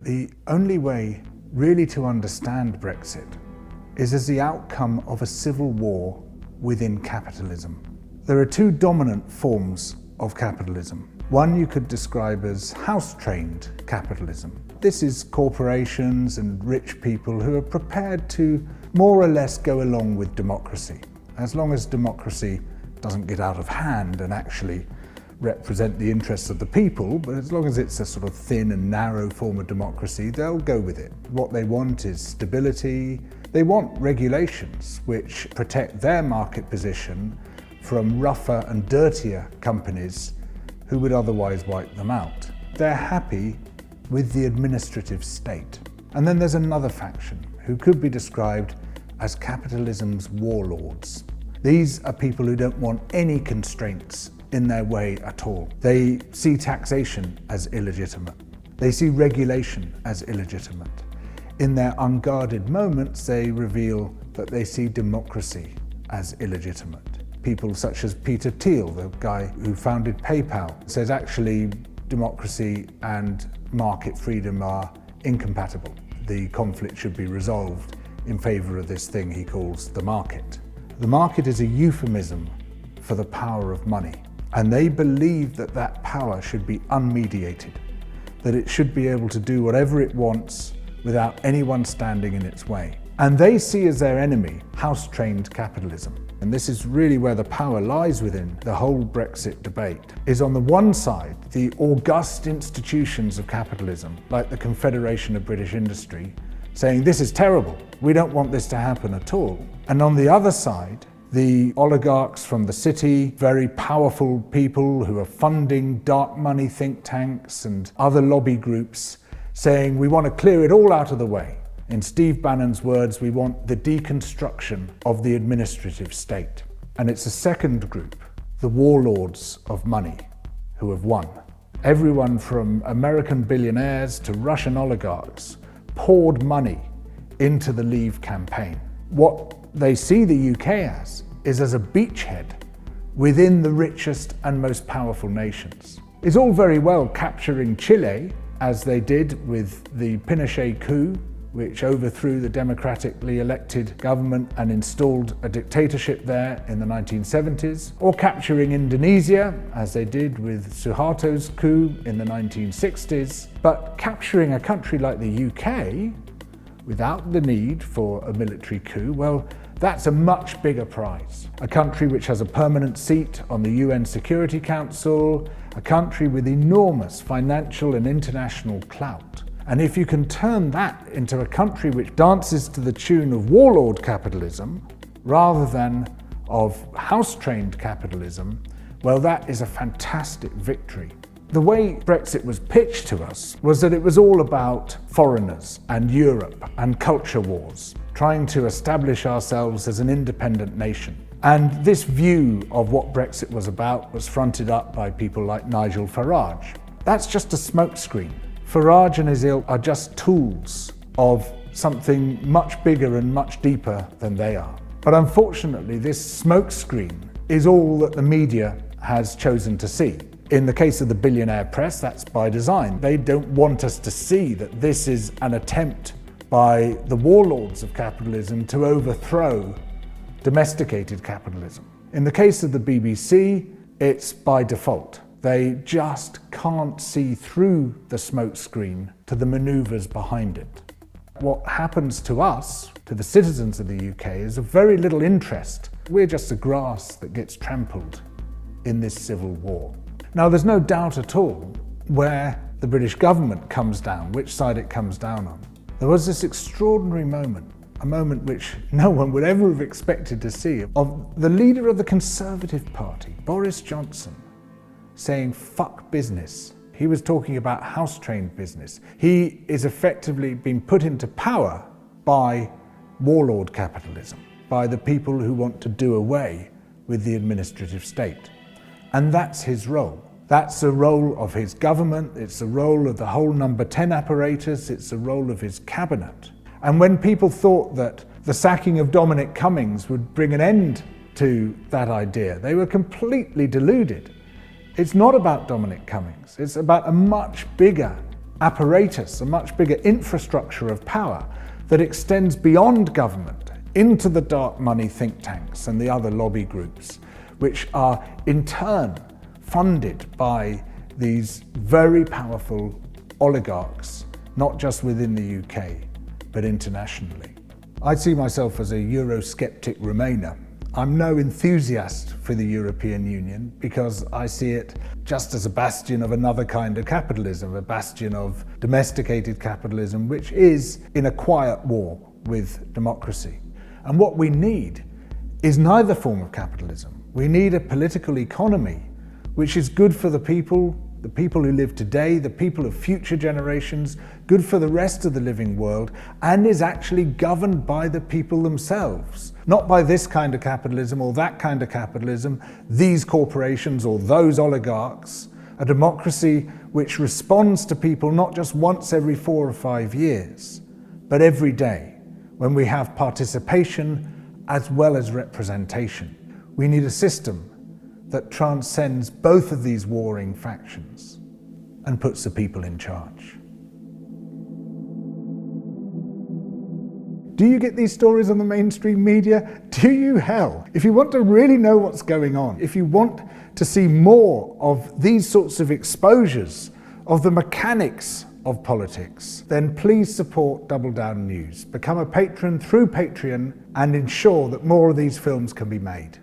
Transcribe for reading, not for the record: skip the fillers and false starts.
The only way really to understand Brexit is as the outcome of a civil war within capitalism. There are two dominant forms of capitalism. One you could describe as house-trained capitalism. This is corporations and rich people who are prepared to more or less go along with democracy, as long as democracy doesn't get out of hand and actually represent the interests of the people, but as long as it's a sort of thin and narrow form of democracy, they'll go with it. What they want is stability. They want regulations which protect their market position from rougher and dirtier companies who would otherwise wipe them out. They're happy with the administrative state. And then there's another faction who could be described as capitalism's warlords. These are people who don't want any constraints in their way at all. They see taxation as illegitimate. They see regulation as illegitimate. In their unguarded moments, they reveal that they see democracy as illegitimate. People such as Peter Thiel, the guy who founded PayPal, says actually democracy and market freedom are incompatible. The conflict should be resolved in favor of this thing he calls the market. The market is a euphemism for the power of money. And they believe that that power should be unmediated, that it should be able to do whatever it wants without anyone standing in its way. And they see as their enemy house-trained capitalism. And this is really where the power lies within the whole Brexit debate, is on the one side, the august institutions of capitalism, like the Confederation of British Industry, saying this is terrible, we don't want this to happen at all. And on the other side, the oligarchs from the city, very powerful people who are funding dark money think tanks and other lobby groups, saying we want to clear it all out of the way. In Steve Bannon's words, we want the deconstruction of the administrative state. And it's a second group, the warlords of money, who have won. Everyone from American billionaires to Russian oligarchs poured money into the Leave campaign. What they see the UK as a beachhead within the richest and most powerful nations. It's all very well capturing Chile, as they did with the Pinochet coup, which overthrew the democratically elected government and installed a dictatorship there in the 1970s, or capturing Indonesia, as they did with Suharto's coup in the 1960s. But capturing a country like the UK, without the need for a military coup, well, that's a much bigger prize. A country which has a permanent seat on the UN Security Council, a country with enormous financial and international clout. And if you can turn that into a country which dances to the tune of warlord capitalism, rather than of house-trained capitalism, well, that is a fantastic victory. The way Brexit was pitched to us was that it was all about foreigners and Europe and culture wars, trying to establish ourselves as an independent nation. And this view of what Brexit was about was fronted up by people like Nigel Farage. That's just a smokescreen. Farage and his ilk are just tools of something much bigger and much deeper than they are. But unfortunately, this smokescreen is all that the media has chosen to see. In the case of the billionaire press, that's by design. They don't want us to see that this is an attempt by the warlords of capitalism to overthrow domesticated capitalism. In the case of the BBC, it's by default. They just can't see through the smokescreen to the manoeuvres behind it. What happens to us, to the citizens of the UK, is of very little interest. We're just the grass that gets trampled in this civil war. Now, there's no doubt at all where the British government comes down, which side it comes down on. There was this extraordinary moment, a moment which no one would ever have expected to see, of the leader of the Conservative Party, Boris Johnson, saying, "Fuck business." He was talking about house-trained business. He is effectively being put into power by warlord capitalism, by the people who want to do away with the administrative state. And that's his role. That's the role of his government, it's the role of the whole number 10 apparatus, it's the role of his cabinet. And when people thought that the sacking of Dominic Cummings would bring an end to that idea, they were completely deluded. It's not about Dominic Cummings, it's about a much bigger apparatus, a much bigger infrastructure of power that extends beyond government into the dark money think tanks and the other lobby groups, which are in turn funded by these very powerful oligarchs, not just within the UK, but internationally. I see myself as a Eurosceptic Remainer. I'm no enthusiast for the European Union because I see it just as a bastion of another kind of capitalism, a bastion of domesticated capitalism, which is in a quiet war with democracy. And what we need is neither form of capitalism. We need a political economy which is good for the people who live today, the people of future generations, good for the rest of the living world, and is actually governed by the people themselves. Not by this kind of capitalism or that kind of capitalism, these corporations or those oligarchs. A democracy which responds to people not just once every 4 or 5 years, but every day, when we have participation as well as representation. We need a system that transcends both of these warring factions and puts the people in charge. Do you get these stories on the mainstream media? Do you? Hell. If you want to really know what's going on, if you want to see more of these sorts of exposures of the mechanics of politics, then please support Double Down News. Become a patron through Patreon and ensure that more of these films can be made.